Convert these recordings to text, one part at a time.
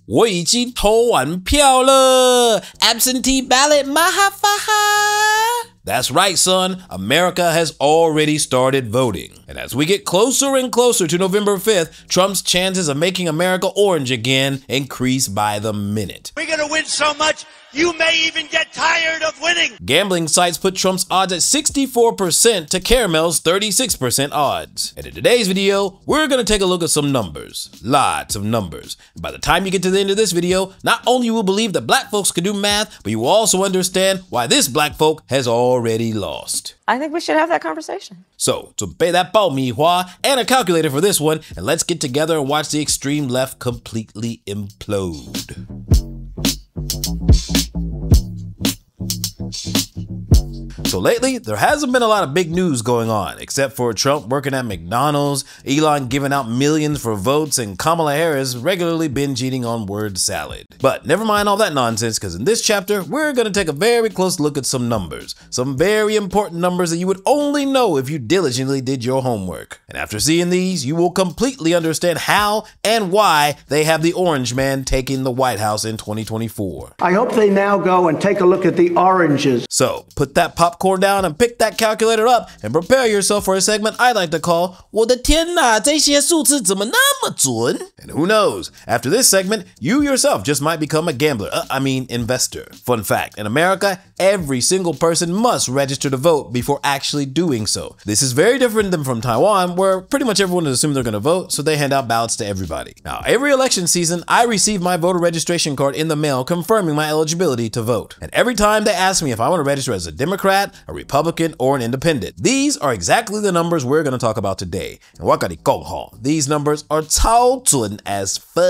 我已经投完票了 Absentee ballot mahafaha. That's right, son. America has already started voting. And as we get closer and closer to November 5th, Trump's chances of making America orange again increase by the minute. We're gonna win so much, you may even get tired of winning. Gambling sites put Trump's odds at 64% to Caramel's 36% odds. And in today's video, we're gonna take a look at some numbers. Lots of numbers. And by the time you get to the end of this video, not only you will believe that black folks can do math, but you will also understand why this black folk has already lost. I think we should have that conversation. So, to pay that bao mi hua and a calculator for this one, and let's get together and watch the extreme left completely implode. So lately, there hasn't been a lot of big news going on, except for Trump working at McDonald's, Elon giving out millions for votes, and Kamala Harris regularly binge eating on word salad. But never mind all that nonsense, because in this chapter, we're going to take a very close look at some numbers. Some very important numbers that you would only know if you diligently did your homework. And after seeing these, you will completely understand how and why they have the orange man taking the White House in 2024. I hope they now go and take a look at the oranges. So, put that popcorn down and pick that calculator up and prepare yourself for a segment I like to call 我的天哪，这些数字怎么那么准? And who knows, after this segment, you yourself just might become a gambler, investor. Fun fact, in America, every single person must register to vote before actually doing so. This is very different than from Taiwan, where pretty much everyone is assuming they're going to vote, so they hand out ballots to everybody. Now, every election season, I receive my voter registration card in the mail confirming my eligibility to vote. And every time they ask me if I want to register as a Democrat, a Republican, or an independent. These are exactly the numbers we're going to talk about today. And these numbers are 超准 as fuck.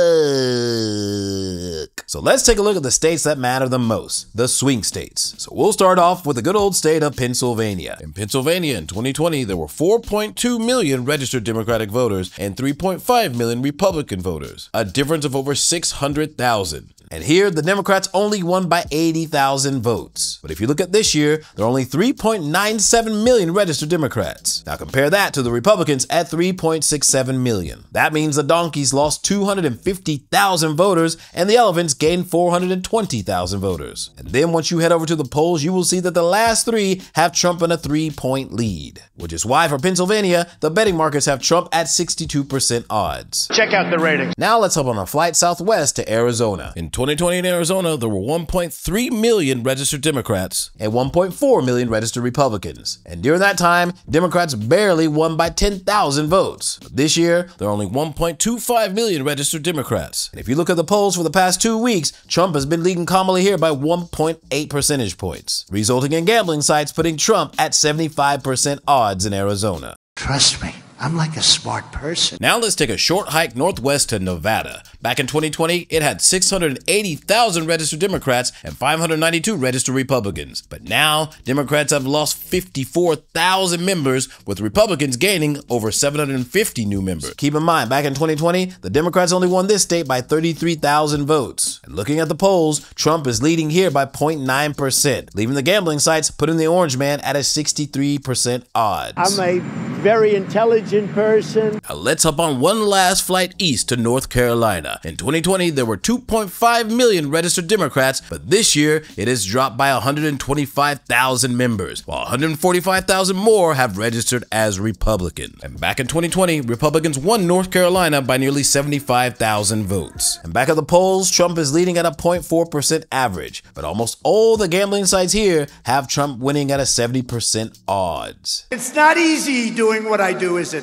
So let's take a look at the states that matter the most, the swing states. So we'll start off with the good old state of Pennsylvania. In Pennsylvania in 2020, there were 4.2 million registered Democratic voters and 3.5 million Republican voters, a difference of over 600,000. And here, the Democrats only won by 80,000 votes. But if you look at this year, there are only 3.97 million registered Democrats. Now compare that to the Republicans at 3.67 million. That means the donkeys lost 250,000 voters and the elephants gained 420,000 voters. And then once you head over to the polls, you will see that the last three have Trump in a 3-point lead. Which is why for Pennsylvania, the betting markets have Trump at 62% odds. Check out the ratings. Now let's hop on a flight southwest to Arizona. In 2020 in Arizona, there were 1.3 million registered Democrats and 1.4 million registered Republicans. And during that time, Democrats barely won by 10,000 votes. But this year, there are only 1.25 million registered Democrats. And if you look at the polls for the past 2 weeks, Trump has been leading Kamala here by 1.8 percentage points, resulting in gambling sites putting Trump at 75% odds in Arizona. Trust me, I'm like a smart person. Now let's take a short hike northwest to Nevada. Back in 2020, it had 680,000 registered Democrats and 592 registered Republicans. But now, Democrats have lost 54,000 members, with Republicans gaining over 750 new members. Keep in mind, back in 2020, the Democrats only won this state by 33,000 votes. And looking at the polls, Trump is leading here by 0.9%, leaving the gambling sites putting the orange man at a 63% odds. I'm a very intelligent person. Now let's hop on one last flight east to North Carolina. In 2020, there were 2.5 million registered Democrats, but this year it has dropped by 125,000 members, while 145,000 more have registered as Republican. And back in 2020, Republicans won North Carolina by nearly 75,000 votes. And back at the polls, Trump is leading at a 0.4% average, but almost all the gambling sites here have Trump winning at a 70% odds. It's not easy doing what I do, is it?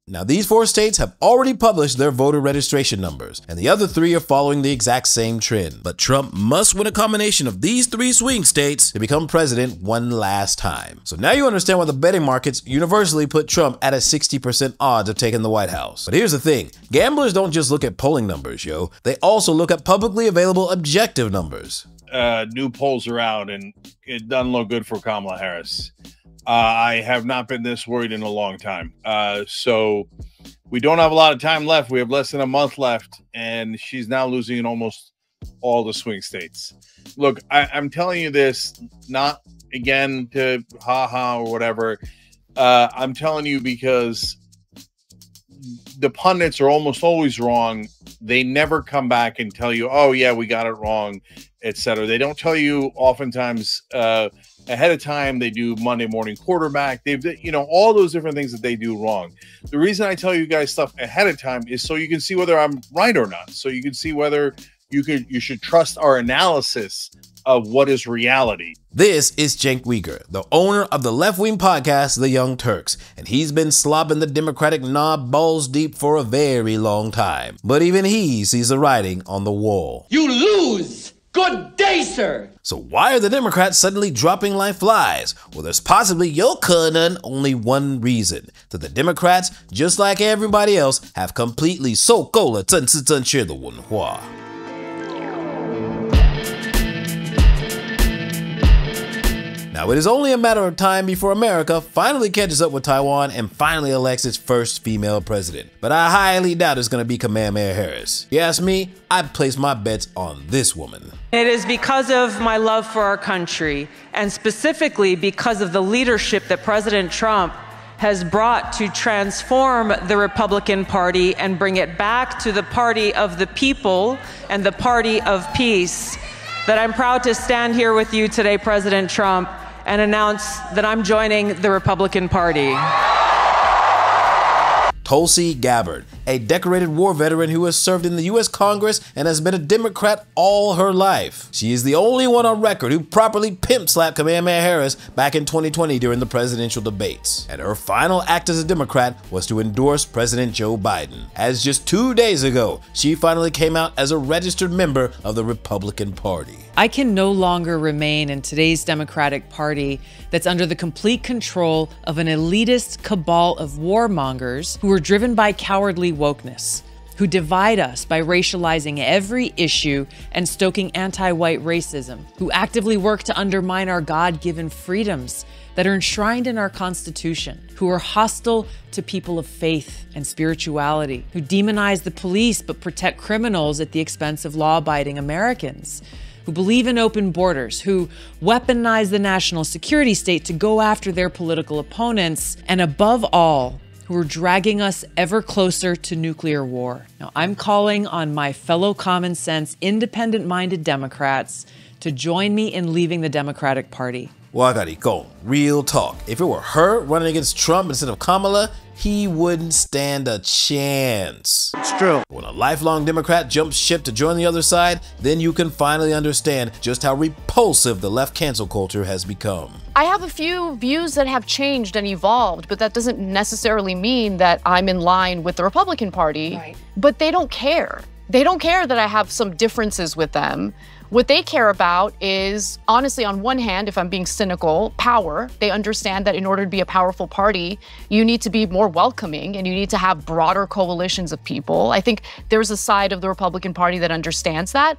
Now, these 4 states have already published their voter registration numbers, and the other 3 are following the exact same trend. But Trump must win a combination of these 3 swing states to become president one last time. So now you understand why the betting markets universally put Trump at a 60% odds of taking the White House. But here's the thing, gamblers don't just look at polling numbers, yo. They also look at publicly available objective numbers. New polls are out, and it doesn't look good for Kamala Harris. I have not been this worried in a long time. So we don't have a lot of time left. We have less than a month left, and she's now losing in almost all the swing states. Look, I'm telling you this, not again to ha-ha or whatever. I'm telling you because the pundits are almost always wrong. They never come back and tell you, oh yeah, we got it wrong, etc. They don't tell you oftentimes ahead of time. They do Monday morning quarterback. They've, you know, all those different things that they do wrong. The reason I tell you guys stuff ahead of time is so you can see whether I'm right or not. So you can see whether you should trust our analysis of what is reality. This is Cenk Uygur, the owner of the left-wing podcast, The Young Turks, and he's been slobbing the Democratic knob balls deep for a very long time. But even he sees the writing on the wall. You lose! Good day, sir! So why are the Democrats suddenly dropping like flies? Well, there's possibly only one reason. That the Democrats, just like everybody else, have completely 受够了政治正确的文化。Now, it is only a matter of time before America finally catches up with Taiwan and finally elects its first female president. But I highly doubt it's going to be Kamala Harris. You ask me, I'd place my bets on this woman. It is because of my love for our country, and specifically because of the leadership that President Trump has brought to transform the Republican Party and bring it back to the party of the people and the party of peace, that I'm proud to stand here with you today, President Trump, and announce that I'm joining the Republican Party. Tulsi Gabbard, a decorated war veteran who has served in the U.S. Congress and has been a Democrat all her life. She is the only one on record who properly pimp-slapped Kamala Harris back in 2020 during the presidential debates. And her final act as a Democrat was to endorse President Joe Biden. As just 2 days ago, she finally came out as a registered member of the Republican Party. I can no longer remain in today's Democratic Party that's under the complete control of an elitist cabal of warmongers who are driven by cowardly wokeness, who divide us by racializing every issue and stoking anti-white racism, who actively work to undermine our God-given freedoms that are enshrined in our Constitution, who are hostile to people of faith and spirituality, who demonize the police but protect criminals at the expense of law-abiding Americans, who believe in open borders, who weaponize the national security state to go after their political opponents, and above all, who are dragging us ever closer to nuclear war. Now, I'm calling on my fellow common sense, independent-minded Democrats to join me in leaving the Democratic Party. Well, I gotta go. Real talk. If it were her running against Trump instead of Kamala, he wouldn't stand a chance. It's true. When a lifelong Democrat jumps ship to join the other side, then you can finally understand just how repulsive the left cancel culture has become. I have a few views that have changed and evolved, but that doesn't necessarily mean that I'm in line with the Republican Party. Right. But they don't care. They don't care that I have some differences with them. What they care about is, honestly, on one hand, if I'm being cynical, power. They understand that in order to be a powerful party, you need to be more welcoming and you need to have broader coalitions of people. I think there's a side of the Republican Party that understands that.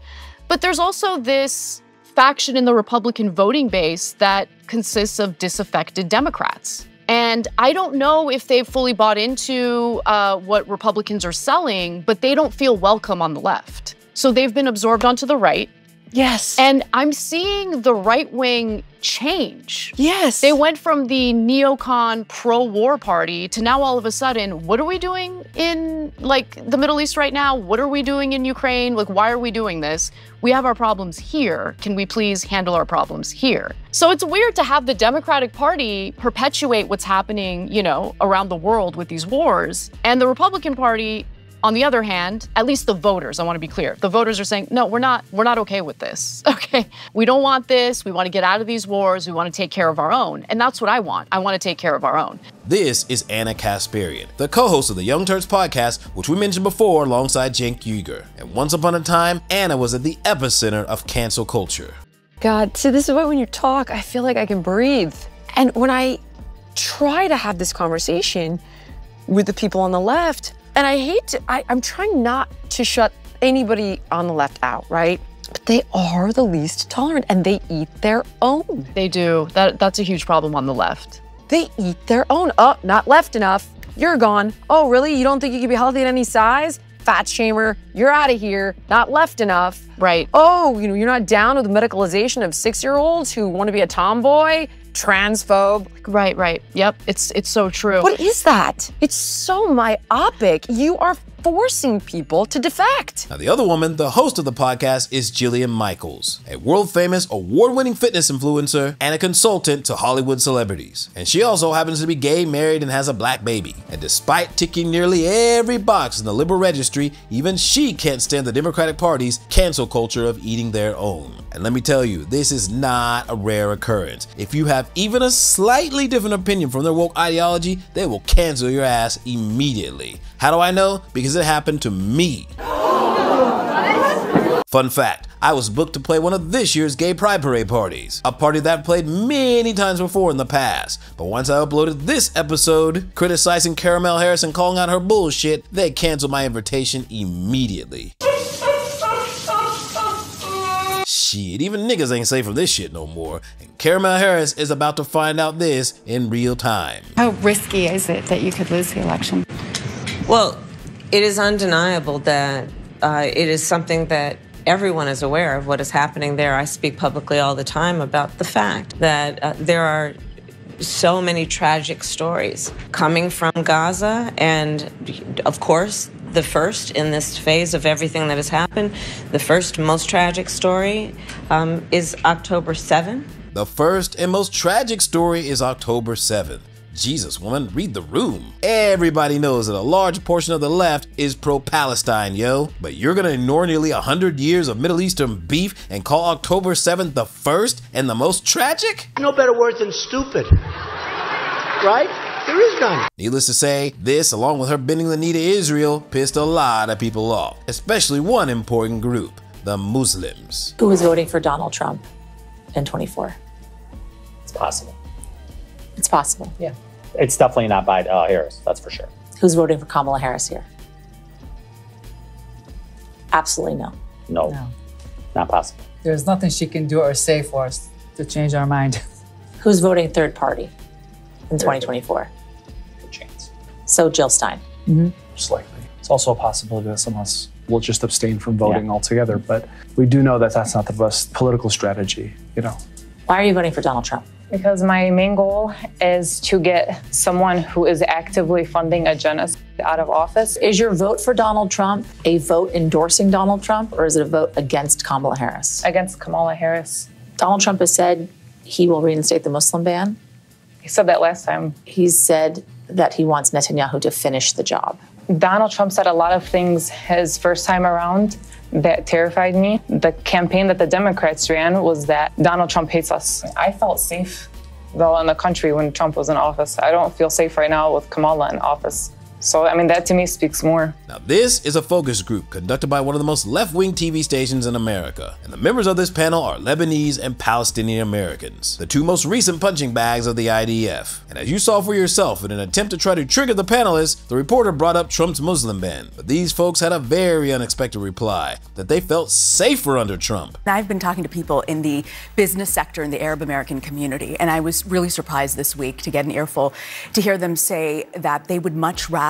But there's also this faction in the Republican voting base that consists of disaffected Democrats. And I don't know if they've fully bought into what Republicans are selling, but they don't feel welcome on the left. So they've been absorbed onto the right. Yes. And I'm seeing the right wing change. Yes. They went from the neocon pro-war party to now all of a sudden, what are we doing in like the Middle East right now? What are we doing in Ukraine? Like, why are we doing this? We have our problems here. Can we please handle our problems here? So it's weird to have the Democratic Party perpetuate what's happening, you know, around the world with these wars. And the Republican Party, on the other hand, at least the voters, I want to be clear, the voters are saying, no, we're not okay with this, okay? We don't want this. We want to get out of these wars. We want to take care of our own. And that's what I want. I want to take care of our own. This is Anna Kasparian, the co-host of the Young Turks podcast, which we mentioned before alongside Cenk Uygur. And once upon a time, Anna was at the epicenter of cancel culture. God, see, this is why when you talk, I feel like I can breathe. And when I try to have this conversation with the people on the left, and I hate to, I'm trying not to shut anybody on the left out, right? But they are the least tolerant and they eat their own. They do. That's a huge problem on the left. They eat their own. Oh, not left enough. You're gone. Oh, really? You don't think you can be healthy at any size? Fat shamer, you're out of here. Not left enough. Right. Oh, you know, you're not down with the medicalization of 6-year-olds who want to be a tomboy? transphobe. Right. Yep, it's so true. What is that? It's so myopic. You are forcing people to defect. Now, the other woman, the host of the podcast, is Jillian Michaels, a world-famous, award-winning fitness influencer and a consultant to Hollywood celebrities. And she also happens to be gay, married, and has a black baby. And despite ticking nearly every box in the liberal registry, even she can't stand the Democratic Party's cancel culture of eating their own. And let me tell you, this is not a rare occurrence. If you have even a slightly different opinion from their woke ideology, they will cancel your ass immediately. How do I know? Because it happened to me. Fun fact, I was booked to play one of this year's Gay Pride Parade parties, a party that I've played many times before in the past. But once I uploaded this episode, criticizing Kamala Harris and calling out her bullshit, they canceled my invitation immediately. Shit, even niggas ain't safe from this shit no more. And Kamala Harris is about to find out this in real time. How risky is it that you could lose the election? Well, it is undeniable that it is something that everyone is aware of what is happening there. I speak publicly all the time about the fact that there are so many tragic stories coming from Gaza, and of course, the first in this phase of everything that has happened, the first most tragic story is October 7th. The first and most tragic story is October 7th. Jesus, woman, read the room. Everybody knows that a large portion of the left is pro-Palestine, yo. But you're gonna ignore nearly 100 years of Middle Eastern beef and call October 7th the first and the most tragic? No better word than stupid. Right? There is none. Needless to say, this, along with her bending the knee to Israel, pissed a lot of people off, especially one important group, the Muslims. Who was voting for Donald Trump in 24? It's possible. It's possible. Yeah. It's definitely not by Harris, that's for sure. Who's voting for Kamala Harris here? Absolutely no. No. Not possible. There's nothing she can do or say for us to change our mind. Who's voting third party in 2024? Good chance. So Jill Stein. Most likely. It's also a possibility that some of us will just abstain from voting altogether, but we do know that that's not the best political strategy, you know. Why are you voting for Donald Trump? Because my main goal is to get someone who is actively funding a genocide out of office. Is your vote for Donald Trump a vote endorsing Donald Trump, or is it a vote against Kamala Harris? Against Kamala Harris. Donald Trump has said he will reinstate the Muslim ban. He said that last time. He's said that he wants Netanyahu to finish the job. Donald Trump said a lot of things his first time around that terrified me. The campaign that the Democrats ran was that Donald Trump hates us. I felt safe, though, in the country when Trump was in office. I don't feel safe right now with Kamala in office. So, I mean, that to me speaks more. Now, this is a focus group conducted by one of the most left-wing TV stations in America. And the members of this panel are Lebanese and Palestinian Americans, the two most recent punching bags of the IDF. And as you saw for yourself, in an attempt to try to trigger the panelists, the reporter brought up Trump's Muslim ban. But these folks had a very unexpected reply, that they felt safer under Trump. I've been talking to people in the business sector in the Arab American community, and I was really surprised this week to get an earful to hear them say that they would much rather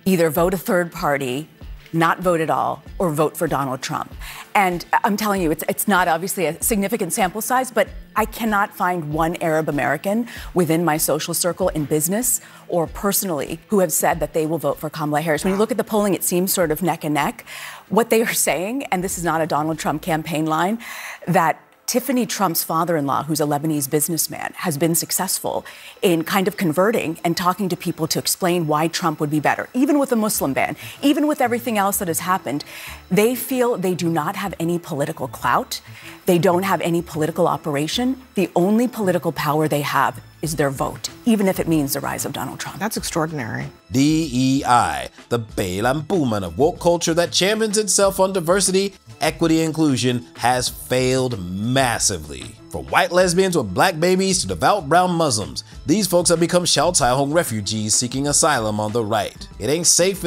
either vote a third party, not vote at all, or vote for Donald Trump. And I'm telling you, it's not obviously a significant sample size, but I cannot find one Arab American within my social circle in business or personally who have said that they will vote for Kamala Harris. When you look at the polling, it seems sort of neck and neck. What they are saying, and this is not a Donald Trump campaign line, that Tiffany Trump's father-in-law, who's a Lebanese businessman, has been successful in kind of converting and talking to people to explain why Trump would be better. Even with the Muslim ban, even with everything else that has happened, they feel they do not have any political clout. They don't have any political operation. The only political power they have is their vote, even if it means the rise of Donald Trump. That's extraordinary. DEI, the Beilan Pullman of woke culture that champions itself on diversity, equity, and inclusion, has failed massively. From white lesbians with black babies to devout brown Muslims, these folks have become Xiao Cai Hong refugees seeking asylum on the right. It ain't safe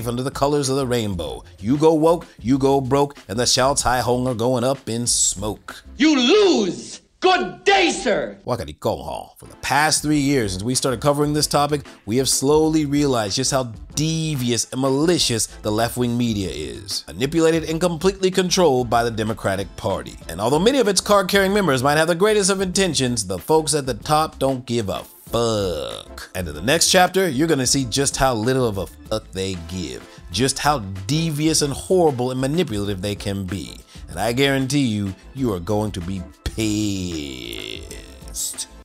under the colors of the rainbow. You go woke, you go broke, and the Xiao Cai Hong are going up in smoke. You lose! Good day, sir. For the past 3 years since we started covering this topic, we have slowly realized just how devious and malicious the left-wing media is, manipulated and completely controlled by the Democratic Party. And although many of its card-carrying members might have the greatest of intentions, the folks at the top don't give a fuck. And in the next chapter, you're gonna see just how little of a fuck they give, just how devious and horrible and manipulative they can be. And I guarantee you, you are going to be pissed.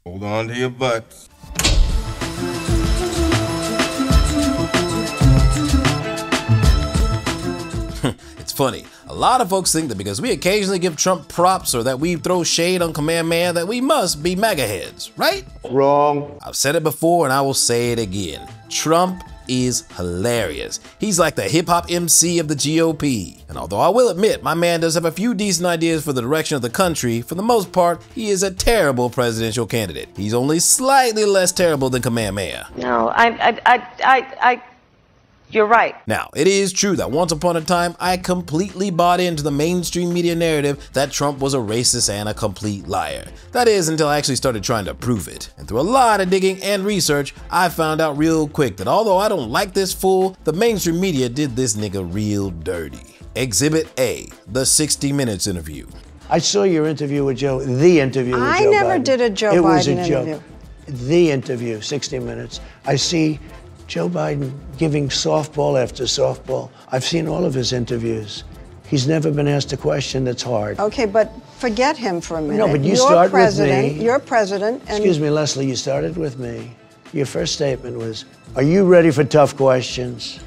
Hold on to your butts. It's funny. A lot of folks think that because we occasionally give Trump props or that we throw shade on Command Man that we must be MAGA heads, right? Wrong. I've said it before and I will say it again. Trump is hilarious. He's like the hip-hop MC of the GOP. And although I will admit my man does have a few decent ideas for the direction of the country, for the most part, he is a terrible presidential candidate. He's only slightly less terrible than Command Man. No, you're right. Now, it is true that once upon a time, I completely bought into the mainstream media narrative that Trump was a racist and a complete liar. That is, until I actually started trying to prove it. And through a lot of digging and research, I found out real quick that although I don't like this fool, the mainstream media did this nigga real dirty. Exhibit A, the 60 Minutes interview. I saw your interview with Joe, the interview with Joe Biden. I never did a Joe Biden interview. The interview, 60 Minutes. I see Joe Biden giving softball after softball. I've seen all of his interviews. He's never been asked a question that's hard. Okay, but forget him for a minute. No, but you start with me. You're president. And excuse me, Leslie, you started with me. Your first statement was, are you ready for tough questions?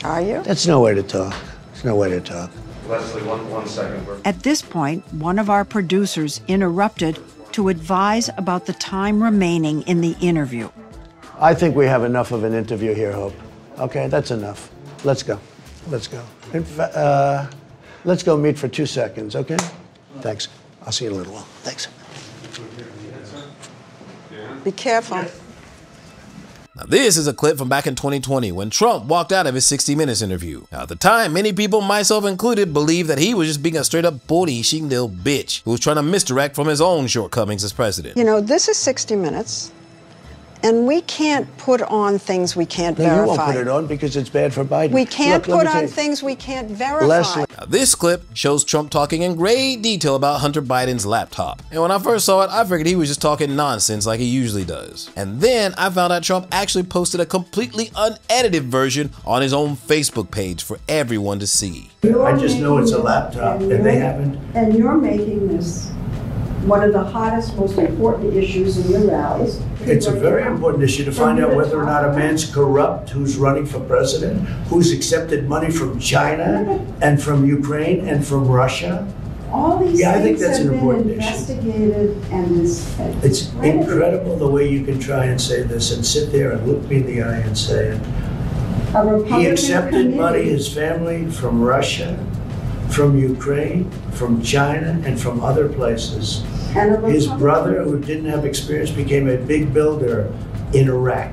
Are you? That's no way to talk. There's no way to talk. Leslie, one second. At this point, one of our producers interrupted to advise about the time remaining in the interview. I think we have enough of an interview here, Hope. Okay, that's enough. Let's go. Let's go. Let's go meet for 2 seconds, okay? Thanks. I'll see you in a little while. Thanks. Be careful. Now, this is a clip from back in 2020 when Trump walked out of his 60 Minutes interview. Now, at the time, many people, myself included, believed that he was just being a straight-up bullshitting little bitch who was trying to misdirect from his own shortcomings as president. You know, this is 60 Minutes. And we can't put on things we can't verify. You won't put it on because it's bad for Biden. We can't put on things we can't verify. Leslie. Now, this clip shows Trump talking in great detail about Hunter Biden's laptop. And when I first saw it, I figured he was just talking nonsense like he usually does. And then I found out Trump actually posted a completely unedited version on his own Facebook page for everyone to see. I just know it's a laptop and they haven't. And you're making this one of the hottest, most important issues in your rallies. It's a very important issue to find out whether or not a man's corrupt who's running for president, who's accepted money from China and from Ukraine and from Russia. All these I think things that's have an important been issue. investigated and It's incredible the way you can try and say this and sit there and look me in the eye and say it. He accepted money, his family, from Russia, from Ukraine, from China, and from other places. His brother, who didn't have experience, became a big builder in Iraq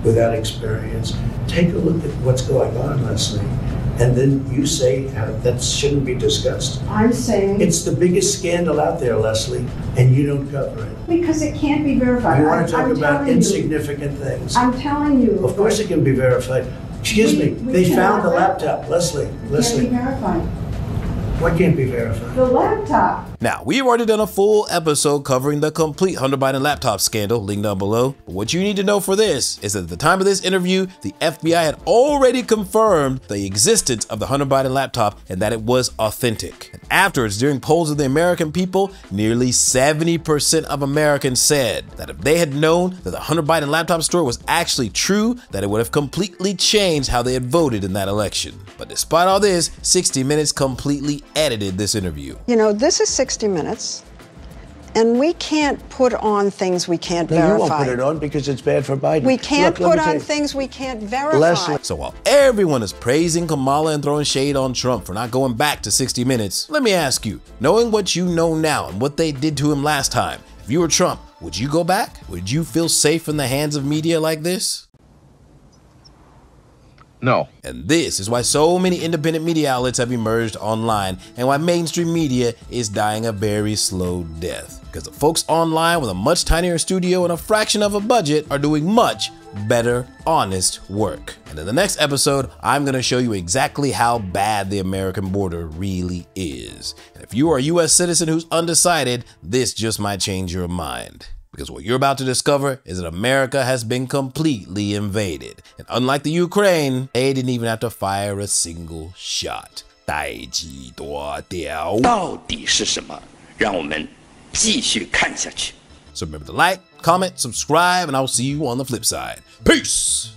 without experience. Take a look at what's going on, Leslie, and then you say that shouldn't be discussed. I'm saying it's the biggest scandal out there, Leslie, and you don't cover it. Because it can't be verified. You want to talk about insignificant things. I'm telling you. Of course it can be verified. Excuse me, they found the laptop. Leslie. It can't be verified. What can't be verified? The laptop. Now, we've already done a full episode covering the complete Hunter Biden laptop scandal, link down below. But what you need to know for this is that at the time of this interview, the FBI had already confirmed the existence of the Hunter Biden laptop and that it was authentic. And afterwards, during polls of the American people, nearly 70% of Americans said that if they had known that the Hunter Biden laptop story was actually true, that it would have completely changed how they had voted in that election. But despite all this, 60 Minutes completely edited this interview. You know, this is 60 Minutes, and we can't put on things we can't verify. You won't put it on because it's bad for Biden. We can't put on things we can't verify. Leslie. So while everyone is praising Kamala and throwing shade on Trump for not going back to 60 Minutes, let me ask you, knowing what you know now and what they did to him last time, if you were Trump, would you go back? Would you feel safe in the hands of media like this? No. And this is why so many independent media outlets have emerged online and why mainstream media is dying a very slow death. Because the folks online with a much tinier studio and a fraction of a budget are doing much better, honest work. And in the next episode, I'm gonna show you exactly how bad the American border really is. And if you are a US citizen who's undecided, this just might change your mind. Because what you're about to discover is that America has been completely invaded. And unlike the Ukraine, they didn't even have to fire a single shot. 代际多屌。到底是什么？让我们继续看下去。 So remember to like, comment, subscribe, and I'll see you on the flip side. Peace!